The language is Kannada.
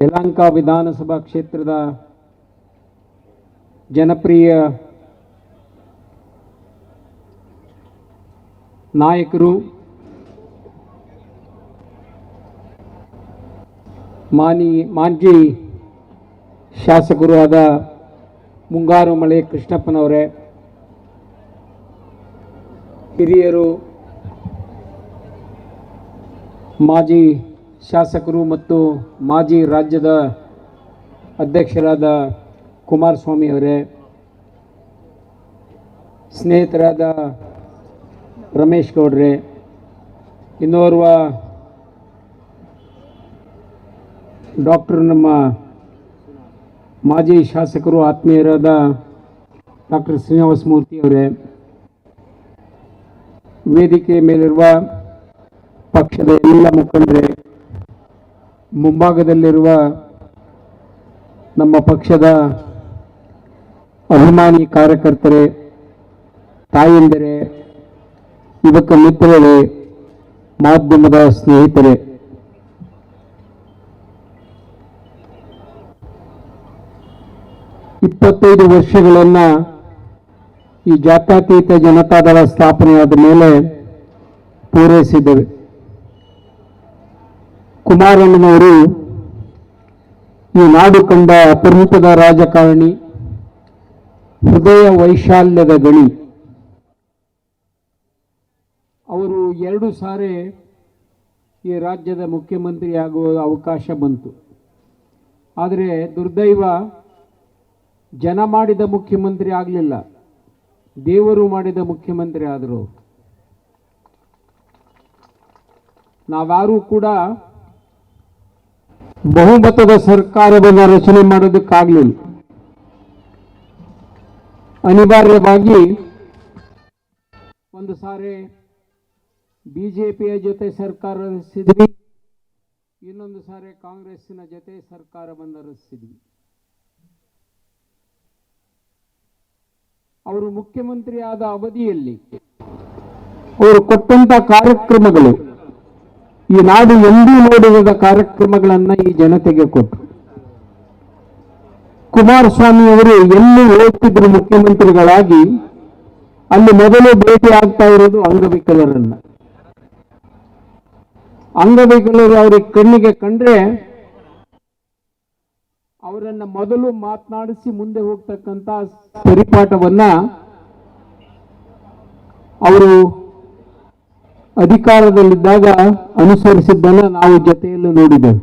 ಯಲಹಂಕ ವಿಧಾನಸಭಾ ಕ್ಷೇತ್ರದ ಜನಪ್ರಿಯ ನಾಯಕರು, ಮಾಜಿ ಶಾಸಕರು ಆದ ಮುಂಗಾರು ಮಳೆ ಕೃಷ್ಣಪ್ಪನವರೇ, ಹಿರಿಯರು, ಮಾಜಿ ಶಾಸಕರು ಮತ್ತು ಮಾಜಿ ರಾಜ್ಯದ ಅಧ್ಯಕ್ಷರಾದ ಕುಮಾರಸ್ವಾಮಿ ಅವರೇ, ಸ್ನೇಹಿತರಾದ ರಮೇಶ್ ಗೌಡ್ರೆ, ಇನ್ನೋರ್ವ ಡಾಕ್ಟರ್ ನಮ್ಮ ಮಾಜಿ ಶಾಸಕರು ಆತ್ಮೀಯರಾದ ಡಾಕ್ಟರ್ ಶ್ರೀನಿವಾಸ ಮೂರ್ತಿ ಅವರೇ, ವೇದಿಕೆ ಮೇಲಿರುವ ಪಕ್ಷದ ಎಲ್ಲ ಮುಖಂಡರೇ, ಮುಂಭಾಗದಲ್ಲಿರುವ ನಮ್ಮ ಪಕ್ಷದ ಅಭಿಮಾನಿ ಕಾರ್ಯಕರ್ತರೇ, ತಾಯಂದಿರೇ, ಯುವಕ ಮಿತ್ರರೇ, ಮಾಧ್ಯಮದ ಸ್ನೇಹಿತರೇ, ಇಪ್ಪತ್ತೈದು ವರ್ಷಗಳನ್ನು ಈ ಜಾತ್ಯತೀತ ಜನತಾದಳ ಸ್ಥಾಪನೆಯಾದ ಮೇಲೆ ಪೂರೈಸಿದ್ದೇವೆ. ಕುಮಾರಣ್ಣನವರು ಈ ನಾಡು ಕಂಡ ಅಪರೂಪದ ರಾಜಕಾರಣಿ, ಹೃದಯ ವೈಶಾಲ್ಯದ ಗಣಿ. ಅವರು 2 ಸಾರಿ ಈ ರಾಜ್ಯದ ಮುಖ್ಯಮಂತ್ರಿ ಆಗುವ ಅವಕಾಶ ಬಂತು. ಆದರೆ ದುರ್ದೈವ, ಜನ ಮಾಡಿದ ಮುಖ್ಯಮಂತ್ರಿ ಆಗಲಿಲ್ಲ, ದೇವರು ಮಾಡಿದ ಮುಖ್ಯಮಂತ್ರಿ ಆದರು. ನಾವ್ಯಾರೂ ಕೂಡ ಬಹುಮತದ ಸರ್ಕಾರವನ್ನು ರಚನೆ ಮಾಡೋದಕ್ಕಾಗಲಿಲ್ಲ. ಅನಿವಾರ್ಯವಾಗಿ ಒಂದು ಸಾರಿ ಬಿಜೆಪಿಯ ಜೊತೆ ಸರ್ಕಾರ ರಚಿಸಿದ್ವಿ, ಇನ್ನೊಂದು ಸಾರಿ ಕಾಂಗ್ರೆಸ್ಸಿನ ಜೊತೆ ಸರ್ಕಾರವನ್ನು ರಚಿಸಿದ್ವಿ. ಅವರು ಮುಖ್ಯಮಂತ್ರಿ ಆದ ಅವಧಿಯಲ್ಲಿ ಅವರು ಕೊಟ್ಟಂತ ಕಾರ್ಯಕ್ರಮಗಳು, ಈ ನಾಡು ಎಂದೂ ನೋಡಿದ ಕಾರ್ಯಕ್ರಮಗಳನ್ನು ಈ ಜನತೆಗೆ ಕೊಟ್ಟರು. ಕುಮಾರಸ್ವಾಮಿ ಅವರು ಎಲ್ಲಿ ಹೋಗ್ತಿದ್ರು ಮುಖ್ಯಮಂತ್ರಿಗಳಾಗಿ, ಅಲ್ಲಿ ಮೊದಲು ಭೇಟಿ ಆಗ್ತಾ ಇರೋದು ಅಂಗವಿಕಲರನ್ನ. ಅಂಗವಿಕಲರು ಅವ್ರಿಗೆ ಕಣ್ಣಿಗೆ ಕಂಡ್ರೆ ಅವರನ್ನ ಮೊದಲು ಮಾತನಾಡಿಸಿ ಮುಂದೆ ಹೋಗ್ತಕ್ಕಂಥ ಪರಿಪಾಠವನ್ನ ಅವರು ಅಧಿಕಾರದಲ್ಲಿದ್ದಾಗ ಅನುಸರಿಸಿದ್ದನ್ನು ನಾವು ಜೊತೆಯಲ್ಲೂ ನೋಡಿದ್ದೇವೆ.